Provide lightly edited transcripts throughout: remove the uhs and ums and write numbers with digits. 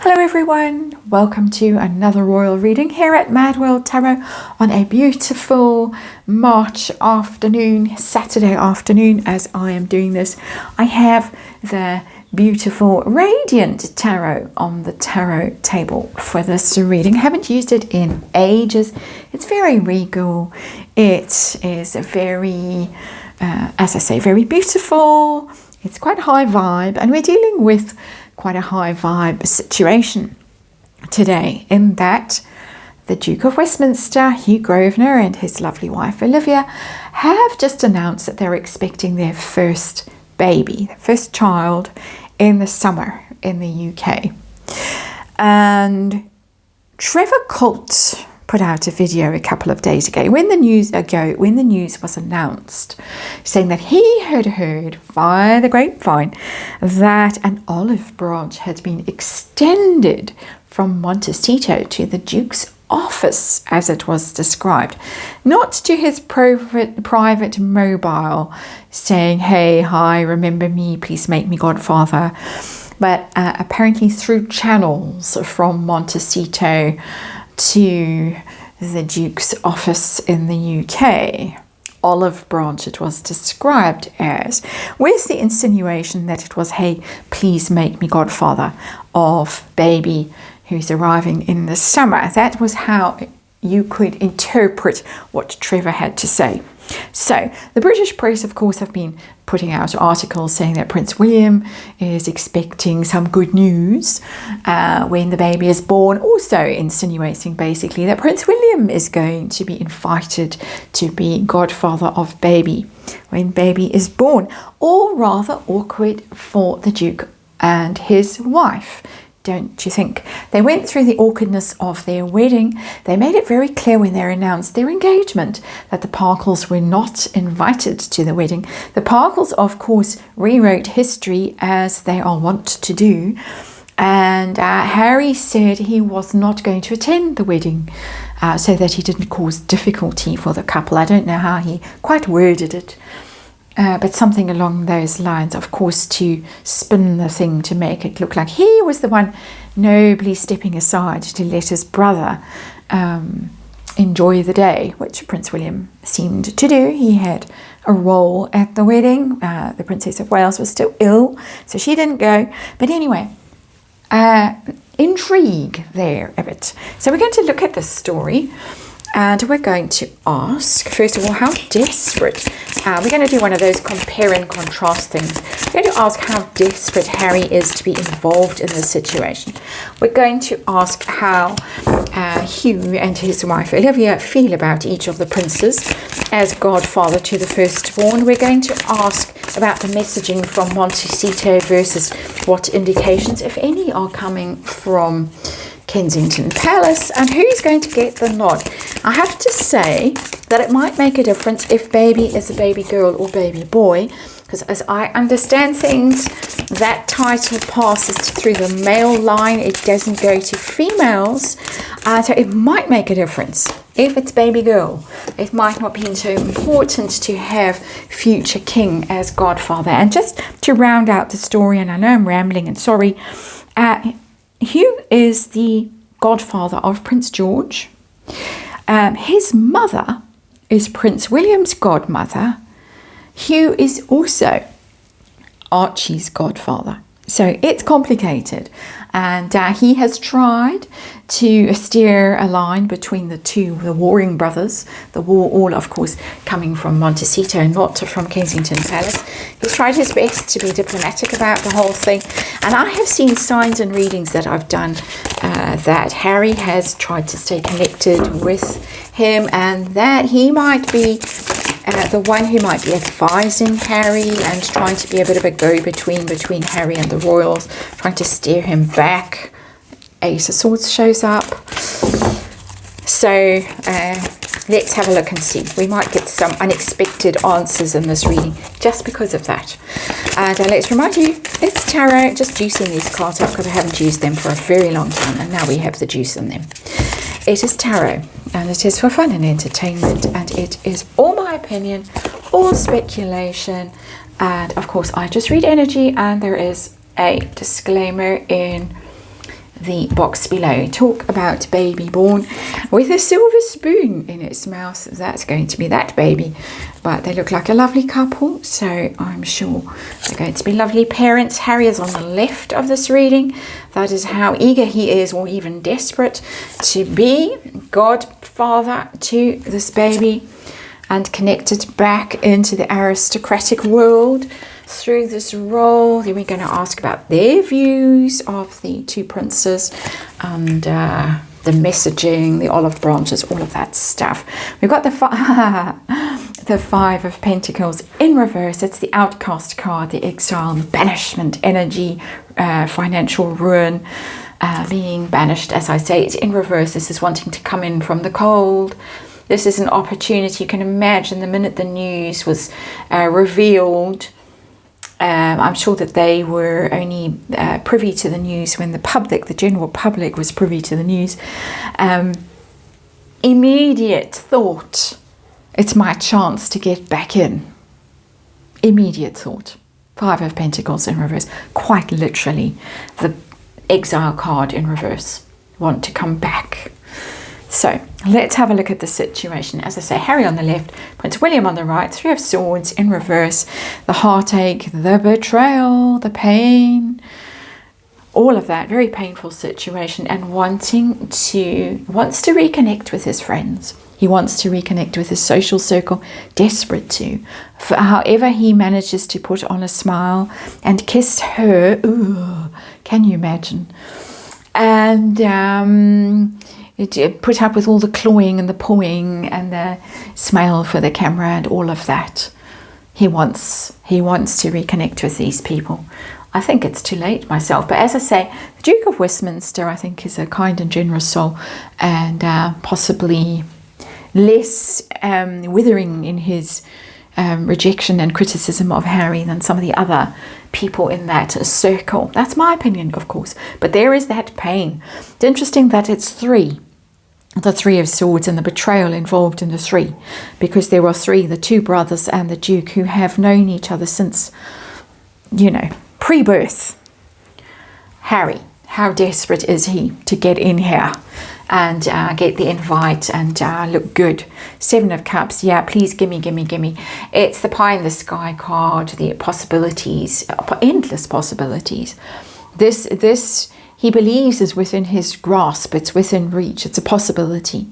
Hello everyone, welcome to another royal reading here at MadWorldTarot on a beautiful March afternoon, Saturday afternoon as I am doing this. I have the beautiful Radiant Tarot on the tarot table for this reading. I haven't used it in ages. It's very regal. It is very, as I say, very beautiful. It's quite high vibe, and we're dealing with quite a high vibe situation today, in that the Duke of Westminster, Hugh Grosvenor, and his lovely wife Olivia have just announced that they're expecting their first baby, their first child, in the summer in the UK. And Trevor Colt put out a video a couple of days ago when the news was announced, saying that he had heard via the grapevine that an olive branch had been extended from Montecito to the Duke's office, as it was described, not to his private mobile saying, "Hey, hi, remember me, please make me godfather," but apparently through channels from Montecito to the Duke's office in the UK. Olive branch it was described as, with the insinuation that it was, "Hey, please make me godfather of baby who's arriving in the summer." That was how you could interpret what Trevor had to say. So the British press, of course, have been putting out articles saying that Prince William is expecting some good news when the baby is born, also insinuating basically that Prince William is going to be invited to be godfather of baby when baby is born. All rather awkward for the Duke and his wife, don't you think? They went through the awkwardness of their wedding. They made it very clear when they announced their engagement that the Parkles were not invited to the wedding. The Parkles, of course, rewrote history as they are wont to do. And Harry said he was not going to attend the wedding so that he didn't cause difficulty for the couple. I don't know how he quite worded it. But something along those lines, of course, to spin the thing to make it look like he was the one nobly stepping aside to let his brother enjoy the day, which Prince William seemed to do. He had a role at the wedding. The Princess of Wales was still ill, so she didn't go. But anyway, intrigue there a bit. So we're going to look at this story. And we're going to ask, first of all, how desperate. We're going to do one of those compare and contrast things. We're going to ask how desperate Harry is to be involved in this situation. We're going to ask how Hugh and his wife Olivia feel about each of the princes as godfather to the firstborn. We're going to ask about the messaging from Montecito versus what indications, if any, are coming from Kensington Palace, and who's going to get the nod. I have to say that it might make a difference if baby is a baby girl or baby boy, because as I understand things, that title passes through the male line. It doesn't go to females, so it might make a difference if it's baby girl. It might not be so important to have future king as godfather. And just to round out the story, and I know I'm rambling and sorry, Hugh is the godfather of Prince George. His mother is Prince William's godmother. Hugh is also Archie's godfather. So it's complicated. And he has tried to steer a line between the warring brothers. The war, all of course, coming from Montecito, not from Kensington Palace. He's tried his best to be diplomatic about the whole thing. And I have seen signs and readings that I've done that Harry has tried to stay connected with him, and that he might be the one who might be advising Harry and trying to be a bit of a go-between between Harry and the royals, trying to steer him back. Ace of Swords shows up. So let's have a look and see. We might get some unexpected answers in this reading just because of that. And let's remind you, it's tarot, just juicing these cards up because I haven't used them for a very long time, and now we have the juice in them. It is tarot, and it is for fun and entertainment, and it is all my opinion, all speculation, and of course I just read energy, and there is a disclaimer in the box below. Talk about baby born with a silver spoon in its mouth. That's going to be that baby. But they look like a lovely couple, so I'm sure they're going to be lovely parents. Harry is on the left of this reading. That is how eager he is, or even desperate, to be godfather to this baby and connected back into the aristocratic world through this role. Then we're going to ask about their views of the two princes and the messaging, the olive branches, all of that stuff. We've got the Five of Pentacles in reverse. It's the outcast card, the exile, banishment energy, financial ruin, being banished. As I say, it's in reverse. This is wanting to come in from the cold. This is an opportunity. You can imagine the minute the news was revealed, I'm sure that they were only privy to the news when the general public was privy to the news. Immediate thought, it's my chance to get back in. Immediate thought. Five of Pentacles in reverse. Quite literally, the exile card in reverse. Want to come back. So let's have a look at the situation. As I say, Harry on the left, Prince William on the right, Three of Swords in reverse, the heartache, the betrayal, the pain, all of that, very painful situation, and wants to reconnect with his friends. He wants to reconnect with his social circle, desperate to. For however he manages to put on a smile and kiss her, ooh, can you imagine? And put up with all the clawing and the pawing and the smile for the camera and all of that. He wants to reconnect with these people. I think it's too late myself, but as I say, the Duke of Westminster, I think, is a kind and generous soul, and possibly less withering in his rejection and criticism of Harry than some of the other people in that circle. That's my opinion, of course, but there is that pain. It's interesting that it's three. The Three of Swords and the betrayal involved in the three, because there are three, the two brothers and the Duke, who have known each other since, pre-birth. Harry, how desperate is he to get in here and get the invite and look good? Seven of Cups, yeah, please gimme. It's the pie in the sky card, the possibilities, endless possibilities. This he believes is within his grasp, it's within reach, it's a possibility.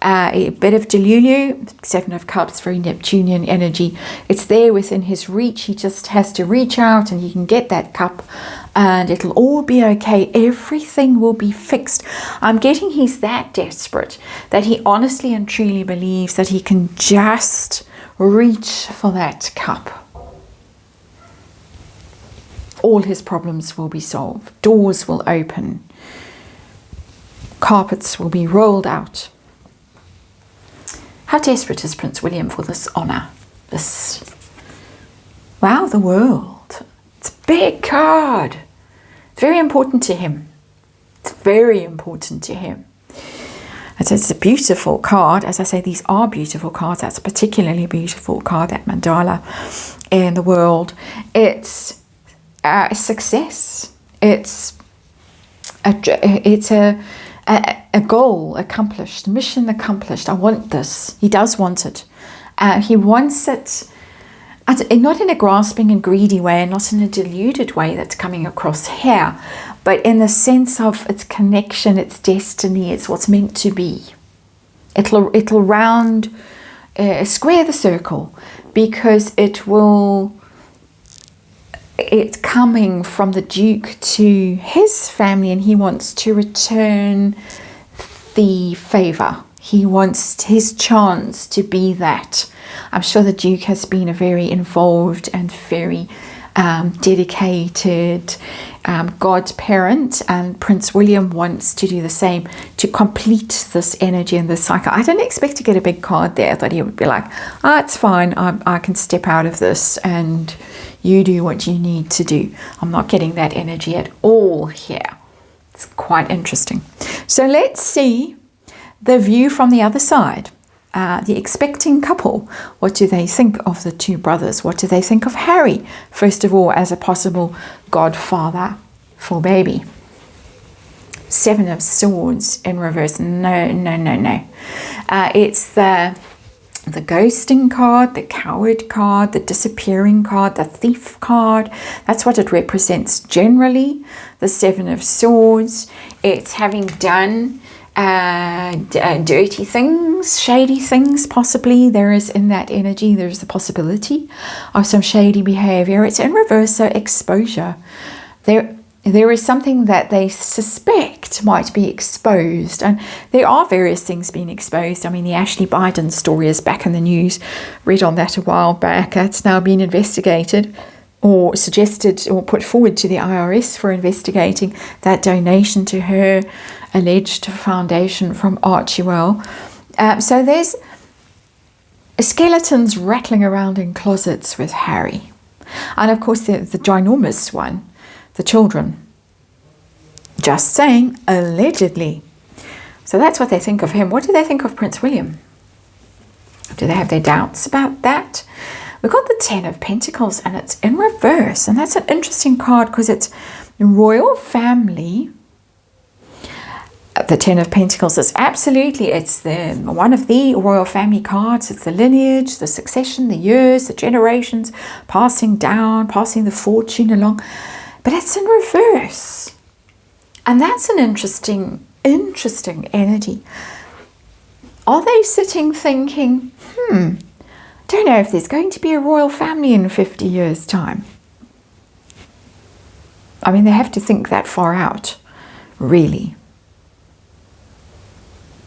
A bit of Delulu, Seven of Cups, very Neptunian energy. It's there within his reach. He just has to reach out and he can get that cup and it'll all be okay. Everything will be fixed. I'm getting he's that desperate that he honestly and truly believes that he can just reach for that cup. All his problems will be solved. Doors will open. Carpets will be rolled out. How desperate is Prince William for this honour? Wow, the world. It's a big card. Very important to him. It's very important to him. It's a beautiful card. As I say, these are beautiful cards. That's a particularly beautiful card, that mandala in the world. It's a success. It's a goal accomplished, mission accomplished. I want this. He does want it. He wants it not in a grasping and greedy way, not in a deluded way that's coming across here, but in the sense of its connection, its destiny, it's what's meant to be. It'll square the circle, because it's coming from the Duke to his family, and he wants to return the favour. He wants his chance to be that. I'm sure the Duke has been a very involved and very dedicated godparent, and Prince William wants to do the same to complete this energy and this cycle. I don't expect to get a big card there that he would be like, it's fine, I can step out of this and you do what you need to do. I'm not getting that energy at all here. It's quite interesting. So let's see the view from the other side. The expecting couple. What do they think of the two brothers? What do they think of Harry, first of all, as a possible godfather for baby? Seven of Swords in reverse. No, no, no, no. It's the ghosting card, the coward card, the disappearing card, the thief card. That's what it represents generally. The Seven of Swords. It's having done dirty things, shady things, possibly. There is in that energy, there's the possibility of some shady behavior. It's in reverse, so exposure. There is something that they suspect might be exposed, and there are various things being exposed. I mean, the Ashley Biden story is back in the news. Read on that a while back. It's now been investigated, or suggested, or put forward to the IRS for investigating that donation to her alleged foundation from Archewell. So there's skeletons rattling around in closets with Harry, and of course the ginormous one. The children. Just saying, allegedly. So that's what they think of him. What do they think of Prince William? Do they have their doubts about that? We've got the Ten of Pentacles, and it's in reverse. And that's an interesting card because it's royal family. The Ten of Pentacles is absolutely, it's one of the royal family cards. It's the lineage, the succession, the years, the generations, passing down, passing the fortune along. But it's in reverse. And that's an interesting energy. Are they sitting thinking, don't know if there's going to be a royal family in 50 years' time? I mean, they have to think that far out, really,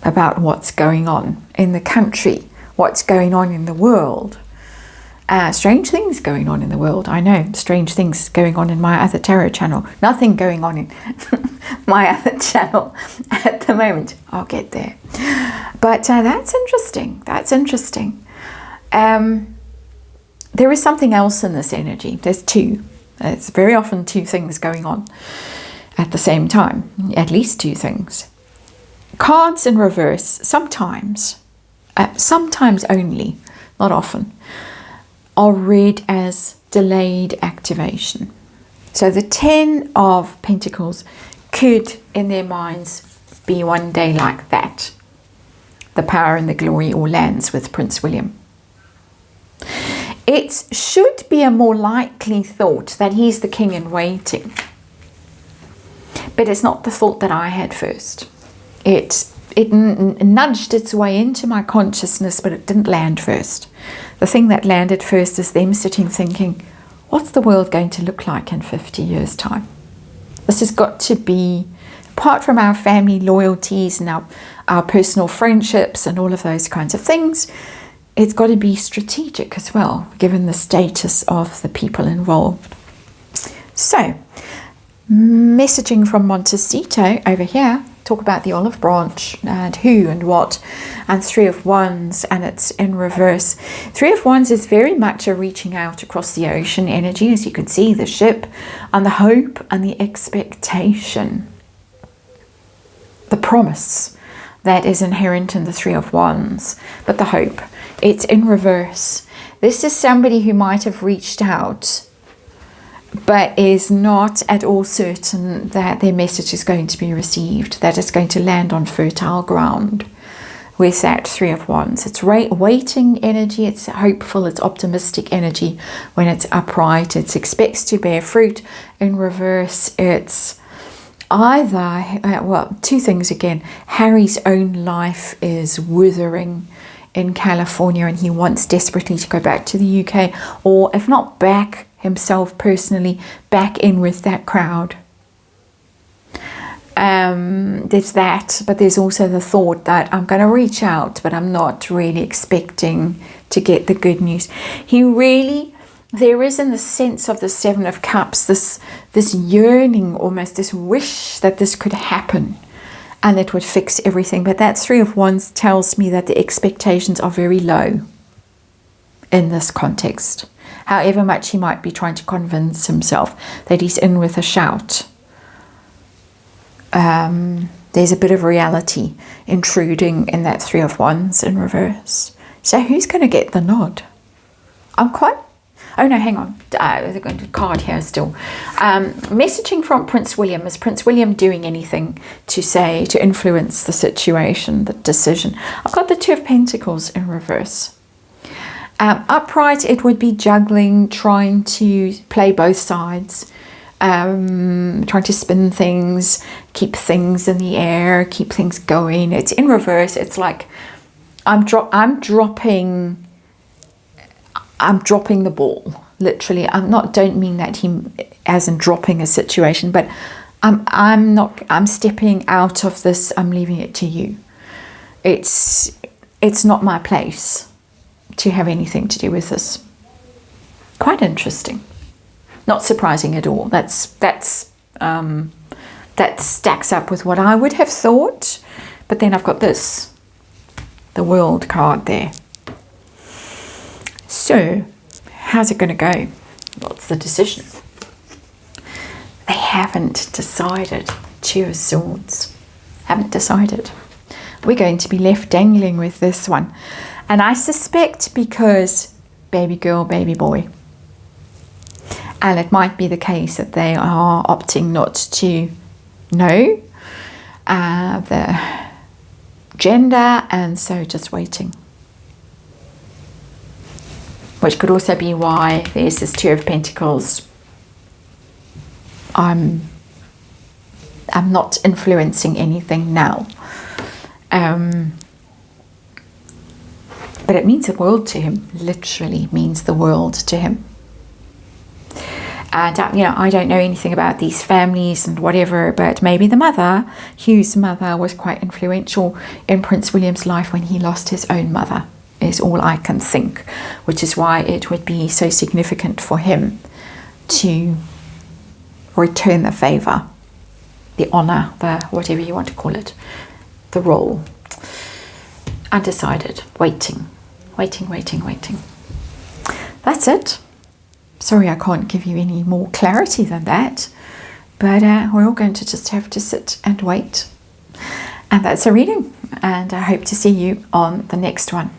about what's going on in the country, what's going on in the world. Strange things going on in the world. I know, strange things going on in my other tarot channel. Nothing going on in my other channel at the moment. I'll get there. But that's interesting. That's interesting. There is something else in this energy. There's two. It's very often two things going on at the same time. At least two things. Cards in reverse, sometimes only, not often, are read as delayed activation. So the Ten of Pentacles could, in their minds, be one day like that. The power and the glory all lands with Prince William. It should be a more likely thought that he's the king in waiting. But it's not the thought that I had first. It nudged its way into my consciousness, but it didn't land first. The thing that landed first is them sitting thinking, what's the world going to look like in 50 years' time? This has got to be, apart from our family loyalties and our personal friendships and all of those kinds of things, it's got to be strategic as well, given the status of the people involved. So, messaging from Montecito over here. Talk about the olive branch and who and what, and Three of Wands, and it's in reverse. Three of Wands is very much a reaching out across the ocean energy, as you can see, the ship and the hope and the expectation, the promise that is inherent in the Three of Wands, but the hope, it's in reverse. This is somebody who might have reached out but is not at all certain that their message is going to be received, that it's going to land on fertile ground with that Three of Wands. It's waiting energy, it's hopeful, it's optimistic energy when it's upright, it expects to bear fruit. In reverse, it's either, two things again. Harry's own life is withering in California and he wants desperately to go back to the UK, or if not back himself personally, back in with that crowd. There's that, but there's also the thought that I'm going to reach out, but I'm not really expecting to get the good news. There is, in the sense of the Seven of Cups, this yearning, almost this wish that this could happen and it would fix everything. But that Three of Wands tells me that the expectations are very low in this context. However much he might be trying to convince himself that he's in with a shout. There's a bit of reality intruding in that Three of Wands in reverse. So who's going to get the nod? I'm quite Oh no, hang on. There's a card here still. Messaging from Prince William. Is Prince William doing anything to influence the situation, the decision? I've got the Two of Pentacles in reverse. Upright, it would be juggling, trying to play both sides, trying to spin things, keep things in the air, keep things going. It's in reverse. It's like I'm dropping the ball, literally. Don't mean that he as in dropping a situation, but I'm stepping out of this. I'm leaving it to you. It's not my place to have anything to do with this. Quite interesting. Not surprising at all. That stacks up with what I would have thought. But then I've got this, the World card there. So, how's it going to go? What's the decision? They haven't decided. Two of Swords. Haven't decided. We're going to be left dangling with this one. And I suspect because baby girl, baby boy. And it might be the case that they are opting not to know the gender, and so just waiting. Which could also be why there's this Two of Pentacles. I'm not influencing anything now. But it means the world to him. Literally means the world to him. And I don't know anything about these families and whatever, but maybe the mother, Hugh's mother, was quite influential in Prince William's life when he lost his own mother, is all I can think, which is why it would be so significant for him to return the favour, the honour, the whatever you want to call it, the role. Undecided, waiting. That's it. Sorry, I can't give you any more clarity than that, but we're all going to just have to sit and wait. And that's a reading, and I hope to see you on the next one.